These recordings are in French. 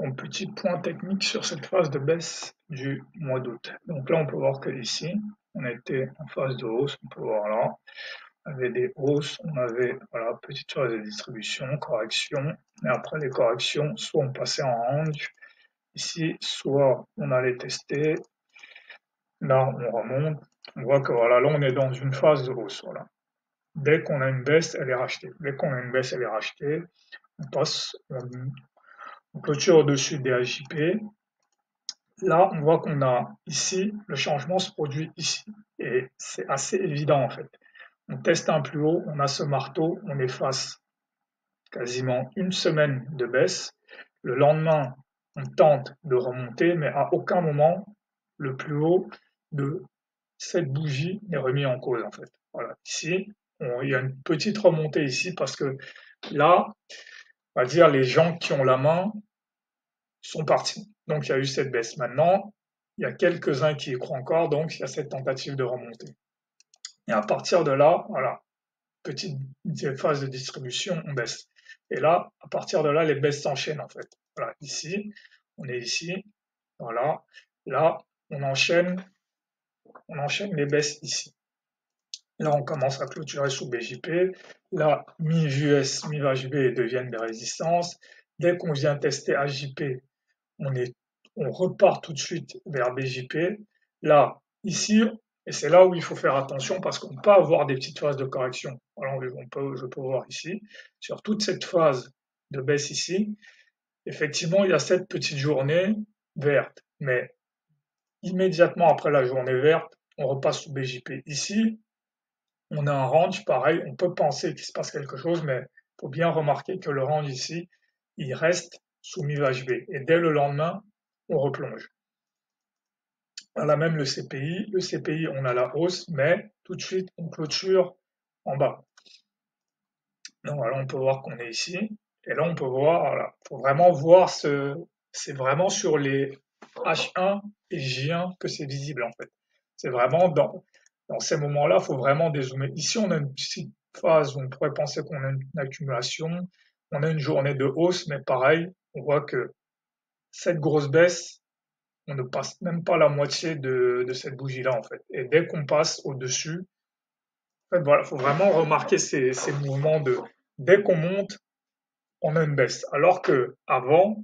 Donc, petit point technique sur cette phase de baisse du mois d'août. Donc là, on peut voir que ici, on était en phase de hausse. On peut voir là, on avait des hausses, on avait voilà petite phase de distribution, correction. Et après les corrections, soit on passait en range ici, soit on allait tester. Là, on remonte. On voit que voilà, là, on est dans une phase de hausse. Voilà. Dès qu'on a une baisse, elle est rachetée. Dès qu'on a une baisse, elle est rachetée. On passe, on clôture au-dessus des AJP. Là, on voit qu'on a ici, le changement se produit ici. Et c'est assez évident en fait. On teste un plus haut, on a ce marteau, on efface quasiment une semaine de baisse. Le lendemain, on tente de remonter, mais à aucun moment, le plus haut de cette bougie n'est remis en cause en fait. Voilà, ici, il y a une petite remontée ici parce que là, on va dire les gens qui ont la main sont partis. Donc il y a eu cette baisse. Maintenant, il y a quelques-uns qui y croient encore, donc il y a cette tentative de remontée. Et à partir de là, voilà, petite phase de distribution, on baisse. Et là, à partir de là, les baisses s'enchaînent en fait. Voilà, ici, on est ici, voilà. Là, on enchaîne les baisses ici. Là, on commence à clôturer sous BJP. Là, mi-US, mi-HB deviennent des résistances. Dès qu'on vient tester AJP, on repart tout de suite vers BJP. Là, ici, et c'est là où il faut faire attention parce qu'on peut avoir des petites phases de correction. Alors, je peux voir ici, sur toute cette phase de baisse ici, effectivement, il y a cette petite journée verte. Mais immédiatement après la journée verte, on repasse sous BJP. Ici, on a un range, pareil, on peut penser qu'il se passe quelque chose, mais il faut bien remarquer que le range ici, il reste sous mi-HB. Et dès le lendemain, on replonge. Voilà même le CPI. Le CPI, on a la hausse, mais tout de suite, on clôture en bas. Donc voilà, on peut voir qu'on est ici. Et là, on peut voir, voilà, faut vraiment voir c'est vraiment sur les H1 et J1 que c'est visible en fait. C'est vraiment dans ces moments-là, il faut vraiment dézoomer. Ici, on a une petite phase où on pourrait penser qu'on a une accumulation. On a une journée de hausse, mais pareil, on voit que cette grosse baisse, on ne passe même pas la moitié de cette bougie-là, en fait. Et dès qu'on passe au-dessus, en fait, voilà, faut vraiment remarquer ces mouvements dès qu'on monte, on a une baisse. Alors que avant,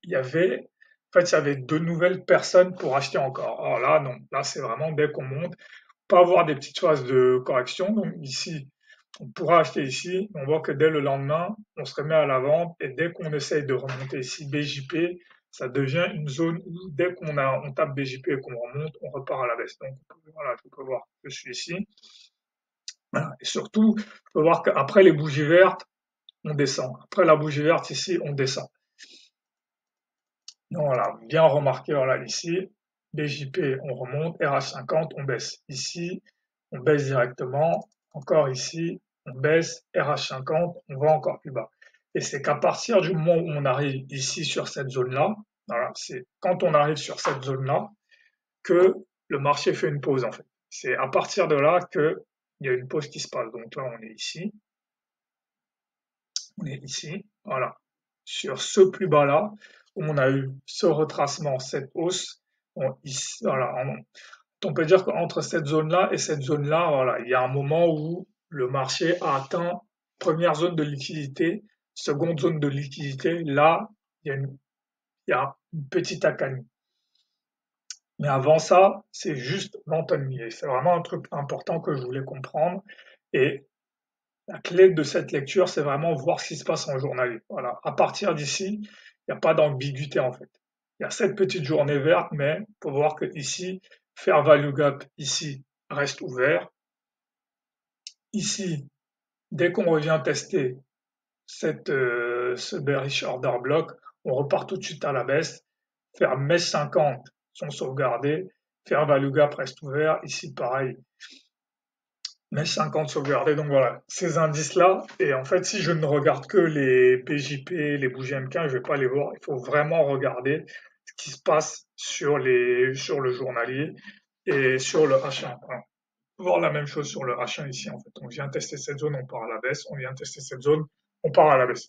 il y avait de nouvelles personnes pour acheter encore. Alors là, non. Là, c'est vraiment dès qu'on monte, pas avoir des petites phases de correction. Donc ici, on pourra acheter ici. On voit que dès le lendemain, on se remet à la vente et dès qu'on essaye de remonter ici BJP, ça devient une zone où dès on tape BJP et qu'on remonte, on repart à la baisse. Donc voilà, tu peux voir que je suis ici. Voilà. Et surtout, tu peux voir qu'après les bougies vertes, on descend. Après la bougie verte ici, on descend. Donc voilà, bien remarqué, voilà ici, BJP, on remonte, RH50, on baisse. Ici, on baisse directement. Encore ici, on baisse, RH50, on va encore plus bas. Et c'est qu'à partir du moment où on arrive ici sur cette zone-là, voilà, c'est quand on arrive sur cette zone-là que le marché fait une pause en fait. C'est à partir de là qu'il y a une pause qui se passe. Donc là, on est ici, voilà. Sur ce plus bas-là, on a eu ce retracement, cette hausse. Voilà, on peut dire qu'entre cette zone-là et cette zone-là, voilà, il y a un moment où le marché a atteint première zone de liquidité, seconde zone de liquidité. Là, il y a une petite accalmie. Mais avant ça, c'est juste l'entendement. C'est vraiment un truc important que je voulais comprendre. Et la clé de cette lecture, c'est vraiment voir ce qui se passe en journalier. Voilà. À partir d'ici, il n'y a pas d'ambiguïté en fait. Il y a cette petite journée verte, mais il faut voir que ici, Fair Value Gap ici reste ouvert. Ici, dès qu'on revient tester ce bearish order block, on repart tout de suite à la baisse. Faire Mesh 50 sont sauvegardés. Fair Value Gap reste ouvert. Ici, pareil, mais 50 sauvegardés. Donc voilà, ces indices-là. Et en fait, si je ne regarde que les PJP, les bougies M15, je vais pas les voir. Il faut vraiment regarder ce qui se passe sur le journalier et sur le H1. Voilà. Voir la même chose sur le H1 ici. En fait, on vient tester cette zone, on part à la baisse. On vient tester cette zone, on part à la baisse.